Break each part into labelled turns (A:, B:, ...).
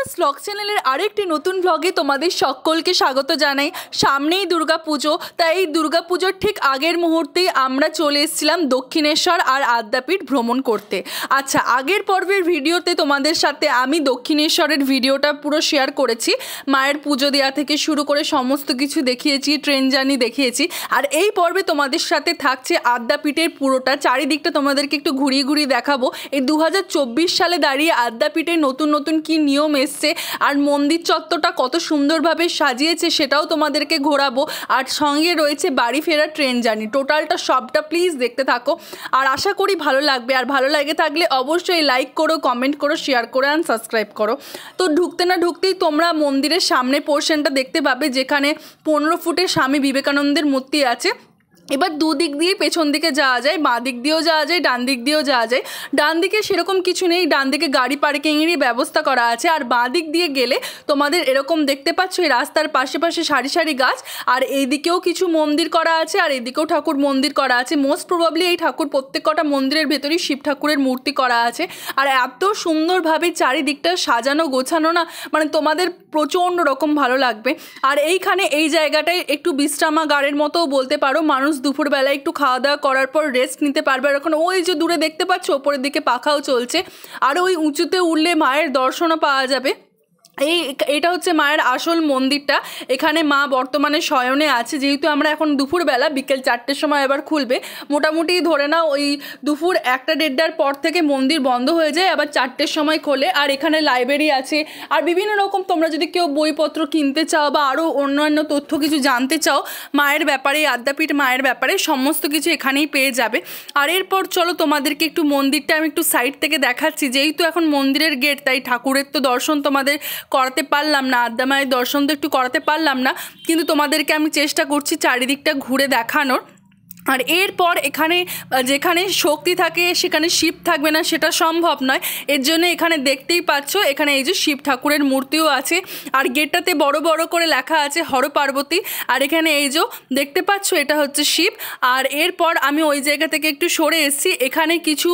A: Viewers blog চ্যানেলের আরেকটি নতুন ব্লগে তোমাদের সকলকে স্বাগত জানাই। সামনেই দুর্গাপুজো, তাই এই দুর্গাপুজোর ঠিক আগের মুহূর্তেই আমরা চলে এসেছিলাম দক্ষিণেশ্বর আর আদ্যাপীঠ ভ্রমণ করতে। আচ্ছা, আগের পর্বের ভিডিওতে তোমাদের সাথে আমি দক্ষিণেশ্বরের ভিডিওটা পুরো শেয়ার করেছি, মায়ের পুজো দেওয়া থেকে শুরু করে সমস্ত কিছু দেখিয়েছি, ট্রেন জার্নি দেখিয়েছি। আর এই পর্বে তোমাদের সাথে থাকছে আদ্যাপীঠের পুরোটা, চারিদিকটা তোমাদেরকে একটু ঘুরিয়ে ঘুরিয়ে দেখাবো। এই 2024 সালে দাঁড়িয়ে আদ্যাপীঠে নতুন নতুন কি নিয়ম এসছে আর মন্দির চত্বরটা কত সুন্দরভাবে সাজিয়েছে সেটাও তোমাদেরকে ঘোরাবো। আর সঙ্গে রয়েছে বাড়ি ফেরা ট্রেন জার্নি, টোটালটা সবটা প্লিজ দেখতে থাকো। আর আশা করি ভালো লাগবে, আর ভালো লাগে থাকলে অবশ্যই লাইক করো, কমেন্ট করো, শেয়ার করো অ্যান্ড সাবস্ক্রাইব করো। তো ঢুকতে না ঢুকতেই তোমরা মন্দিরের সামনে পোর্শনটা দেখতে পাবে, যেখানে 15 ফুটের স্বামী বিবেকানন্দের মূর্তি আছে। এবার দুদিক দিয়ে পেছন দিকে যাওয়া যায়, বাঁ দিক দিয়েও যাওয়া যায়, ডান দিক দিয়েও যাওয়া যায়। ডান দিকে সেরকম কিছু নেই, ডান দিকে গাড়ি পার্কিংয়েরই ব্যবস্থা করা আছে। আর বাঁ দিক দিয়ে গেলে তোমাদের এরকম দেখতে পাচ্ছ এই রাস্তার পাশে পাশে সারি সারি গাছ, আর এইদিকেও কিছু মন্দির করা আছে, আর এইদিকেও ঠাকুর মন্দির করা আছে। মোস্ট প্রবাবলি এই ঠাকুর প্রত্যেক কটা মন্দিরের ভেতরেই শিব ঠাকুরের মূর্তি করা আছে। আর এত সুন্দরভাবে চারিদিকটা সাজানো গোছানো না, মানে তোমাদের প্রচণ্ড রকম ভালো লাগবে। আর এইখানে এই জায়গাটায় একটু বিশ্রামাগারের মতোও বলতে পারো, মানুষ দুপুরবেলা একটু খাওয়া দাওয়া করার পর রেস্ট নিতে পারবে। আর এখন ওই যে দূরে দেখতে পাচ্ছ ওপরের দিকে পাখাও চলছে, আর ওই উঁচুতে উঠলে মায়ের দর্শনও পাওয়া যাবে। এটা হচ্ছে মায়ের আসল মন্দিরটা। এখানে মা বর্তমানে শয়নে আছে, যেহেতু আমরা এখন দুপুরবেলা, বিকেল 4টের সময় এবার খুলবে। মোটামুটি ধরে নাও ওই দুপুর 1টা-1:30টার পর থেকে মন্দির বন্ধ হয়ে যায়, আবার 4টের সময় খোলে। আর এখানে লাইব্রেরি আছে, আর বিভিন্ন রকম তোমরা যদি কেউ বইপত্র কিনতে চাও বা আরও অন্যান্য তথ্য কিছু জানতে চাও মায়ের ব্যাপারে, আদ্যাপীঠ মায়ের ব্যাপারে, সমস্ত কিছু এখানেই পেয়ে যাবে। আর এরপর চলো তোমাদেরকে একটু মন্দিরটা আমি একটু সাইড থেকে দেখাচ্ছি। যেহেতু এখন মন্দিরের গেট, তাই ঠাকুরের তো দর্শন তোমাদের করাতে পারলাম না, আদ্যা মায়ের দর্শন তো একটু করাতে পারলাম না, কিন্তু তোমাদেরকে আমি চেষ্টা করছি চারিদিকটা ঘুরে দেখানোর। আর এরপর এখানে যেখানে শক্তি থাকে সেখানে শিব থাকবে না, সেটা সম্ভব নয়। এর জন্য এখানে দেখতেই পাচ্ছ, এখানে এই যে শিব ঠাকুরের মূর্তিও আছে, আর গেটটাতে বড় বড় করে লেখা আছে হর পার্বতী। আর এখানে এই যে দেখতে পাচ্ছ এটা হচ্ছে শিব। আর এরপর আমি ওই জায়গা থেকে একটু সরে এসেছি, এখানে কিছু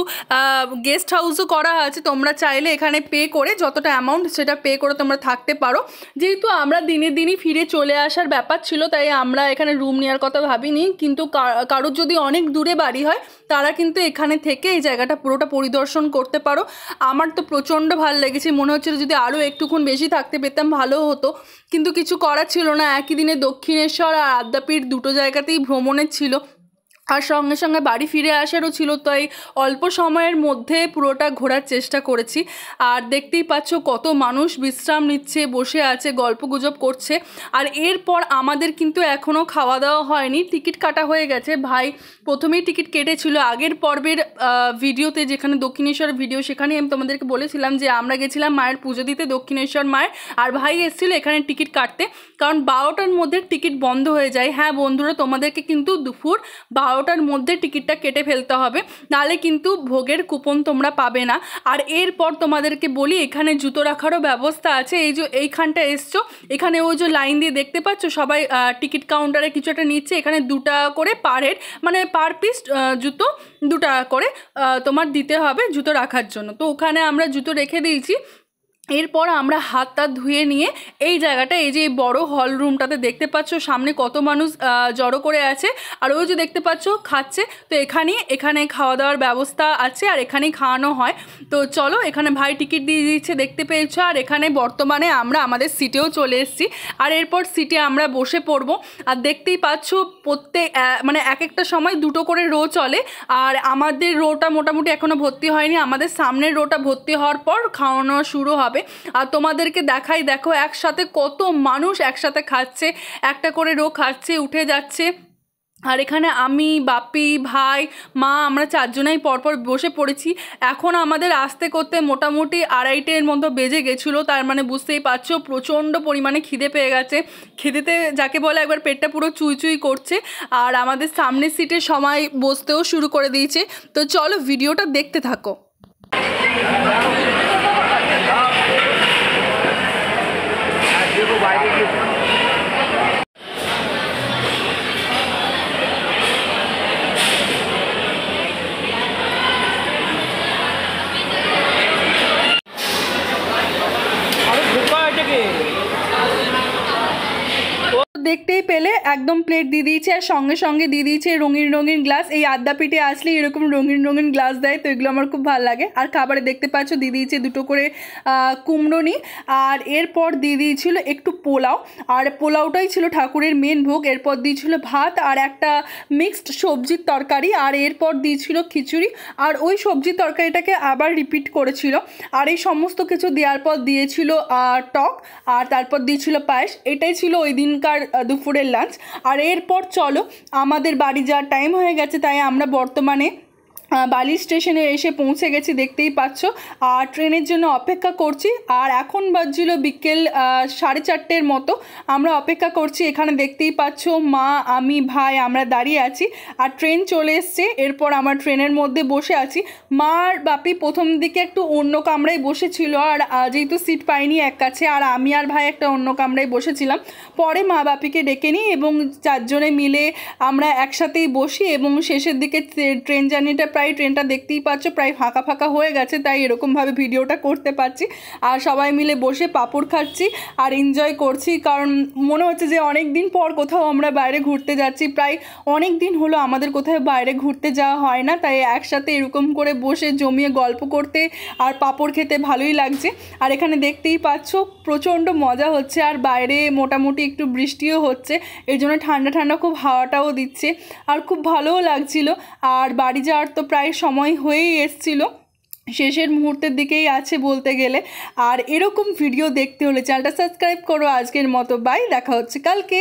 A: গেস্ট হাউসও করা আছে। তোমরা চাইলে এখানে পে করে, যতটা অ্যামাউন্ট সেটা পে করে তোমরা থাকতে পারো। যেহেতু আমরা দিনে দিনই ফিরে চলে আসার ব্যাপার ছিল, তাই আমরা এখানে রুম নেওয়ার কথা ভাবিনি। কিন্তু কারোর যদি অনেক দূরে বাড়ি হয় তারা কিন্তু এখানে থেকে এই জায়গাটা পুরোটা পরিদর্শন করতে পারো। আমার তো প্রচণ্ড ভালো লেগেছে, মনে হচ্ছিল যদি আরও একটুক্ষণ বেশি থাকতে পেতাম ভালো হতো, কিন্তু কিছু করার ছিল না। একই দিনে দক্ষিণেশ্বর আর আদ্যাপীঠ দুটো জায়গাতেই ভ্রমণের ছিল, আর সঙ্গে সঙ্গে বাড়ি ফিরে আসারও ছিল, তাই অল্প সময়ের মধ্যে পুরোটা ঘোরার চেষ্টা করেছি। আর দেখতেই পাচ্ছ কত মানুষ বিশ্রাম নিচ্ছে, বসে আছে, গল্পগুজব করছে। আর এরপর আমাদের কিন্তু এখনও খাওয়া দাওয়া হয়নি, টিকিট কাটা হয়ে গেছে। ভাই প্রথমেই টিকিট কেটেছিল। আগের পর্বের ভিডিওতে, যেখানে দক্ষিণেশ্বর ভিডিও, সেখানে আমি তোমাদেরকে বলেছিলাম যে আমরা গেছিলাম মায়ের পুজো দিতে দক্ষিণেশ্বর মায়ের, আর ভাই এসেছিল এখানে টিকিট কাটতে, কারণ 12টার মধ্যে টিকিট বন্ধ হয়ে যায়। হ্যাঁ বন্ধুরা, তোমাদেরকে কিন্তু দুপুর 12টার মধ্যে টিকিটটা কেটে ফেলতে হবে, নাহলে কিন্তু ভোগের কুপন তোমরা পাবে না। আর এরপর তোমাদেরকে বলি, এখানে জুতো রাখারও ব্যবস্থা আছে। এই যে এইখানটা এসছো, এখানে ওই যে লাইন দিয়ে দেখতে পাচ্ছ সবাই টিকিট কাউন্টারে কিছু একটা নিচ্ছে। এখানে 2 টাকা করে পার হেড, মানে পার পিস জুতো 2 টাকা করে তোমার দিতে হবে জুতো রাখার জন্য। তো ওখানে আমরা জুতো রেখে দিয়েছি। এরপর আমরা হাত টাত ধুয়ে নিয়ে এই জায়গাটা, এই যে বড় হল রুমটাতে দেখতে পাচ্ছ সামনে কত মানুষ জড়ো করে আছে, আর ওই যে দেখতে পাচ্ছ খাচ্ছে। তো এখানে খাওয়া দাওয়ার ব্যবস্থা আছে, আর এখানেই খাওয়ানো হয়। তো চলো, এখানে ভাই টিকিট দিয়ে দিচ্ছে, দেখতে পেয়েছো। আর এখানে বর্তমানে আমরা আমাদের সিটেও চলে এসেছি, আর এরপর সিটে আমরা বসে পড়বো। আর দেখতেই পাচ্ছ প্রত্যেক মানে এক একটা সময় 2টো করে রো চলে, আর আমাদের রোটা মোটামুটি এখনও ভর্তি হয়নি। আমাদের সামনের রোটা ভর্তি হওয়ার পর খাওয়ানো শুরু হবে। আর তোমাদেরকে দেখাই, দেখো একসাথে কত মানুষ একসাথে খাচ্ছে, একটা করে রো খাচ্ছে, উঠে যাচ্ছে। আর এখানে আমি, বাপি, ভাই, মা, আমরা 4 জনাই পরপর বসে পড়েছি। এখন আমাদের আসতে করতে মোটামুটি 2:30-এর মতো বেজে গেছিলো। তার মানে বুঝতেই পারছো প্রচণ্ড পরিমাণে খিদে পেয়ে গেছে। খিদেতে যাকে বলে একবার পেটটা পুরো চুই চুই করছে। আর আমাদের সামনের সিটে সময় বসতেও শুরু করে দিয়েছে। তো চলো ভিডিওটা দেখতে থাকো। দেখতেই পেলে একদম প্লেট দিয়ে দিয়েছে আর সঙ্গে সঙ্গে দিয়ে দিয়েছে রঙিন রঙিন গ্লাস। এই আদ্যাপীঠে আসলে এরকম রঙিন রঙিন গ্লাস দেয়, তো এগুলো আমার খুব ভালো লাগে। আর খাবারে দেখতে পাচ্ছ দিয়ে দিয়েছে 2টো করে কুমড়োনি, আর এরপর দিয়ে দিয়েছিল একটু পোলাও, আর পোলাওটাই ছিল ঠাকুরের মেন ভোগ। এরপর দিয়েছিল ভাত আর একটা মিক্সড সবজির তরকারি, আর এরপর দিয়েছিল খিচুড়ি, আর ওই সবজির তরকারিটাকে আবার রিপিট করেছিল। আর এই সমস্ত কিছু দেওয়ার পর দিয়েছিল টক, আর তারপর দিয়েছিল পায়েস। এটাই ছিল ওই দিনকার দুপুরের লাঞ্চ। আর এরপর চলো আমাদের বাড়ি যাওয়ার টাইম হয়ে গেছে, তাই আমরা বর্তমানে বালি স্টেশনে এসে পৌঁছে গেছি, দেখতেই পাচ্ছ। আর ট্রেনের জন্য অপেক্ষা করছি। আর এখন বাজছিল বিকেল 4:30 মতো। আমরা অপেক্ষা করছি, এখানে দেখতেই পাচ্ছ মা, আমি, ভাই আমরা দাঁড়িয়ে আছি। আর ট্রেন চলে এসছে। এরপর আমরা ট্রেনের মধ্যে বসে আছি। মা আর বাপি প্রথম দিকে একটু অন্য কামরায় বসেছিল, আর যেহেতু সিট পাইনি এক কাছে, আর আমি আর ভাই একটা অন্য কামরায় বসেছিলাম। পরে মা বাপিকে ডেকে নিই এবং 4 জনে মিলে আমরা একসাথেই বসি। এবং শেষের দিকে ট্রেন জার্নিটা ট্রেনটা দেখতেই পাচ্ছ প্রায় ফাঁকা ফাঁকা হয়ে গেছে, তাই এরকমভাবে ভিডিওটা করতে পারছি। আর সবাই মিলে বসে পাঁপড় খাচ্ছি আর এনজয় করছি, কারণ মনে হচ্ছে যে অনেক দিন পর কোথাও আমরা বাইরে ঘুরতে যাচ্ছি। প্রায় অনেক দিন হলো আমাদের কোথাও বাইরে ঘুরতে যাওয়া হয় না, তাই একসাথে এরকম করে বসে জমিয়ে গল্প করতে আর পাঁপড় খেতে ভালোই লাগছে। আর এখানে দেখতেই পাচ্ছ প্রচণ্ড মজা হচ্ছে, আর বাইরে মোটামুটি একটু বৃষ্টিও হচ্ছে, এর জন্য ঠান্ডা ঠান্ডা খুব হাওয়াটাও দিচ্ছে, আর খুব ভালোও লাগছিল। আর বাড়ি যাওয়ার তো প্রায় সময় হয়েই এসছিল, শেষের মুহূর্তের দিকেই আছে বলতে গেলে। আর এরকম ভিডিও দেখতে হলে চ্যানেলটা সাবস্ক্রাইব করো। আজকের মতো বাই, দেখা হচ্ছে কালকে।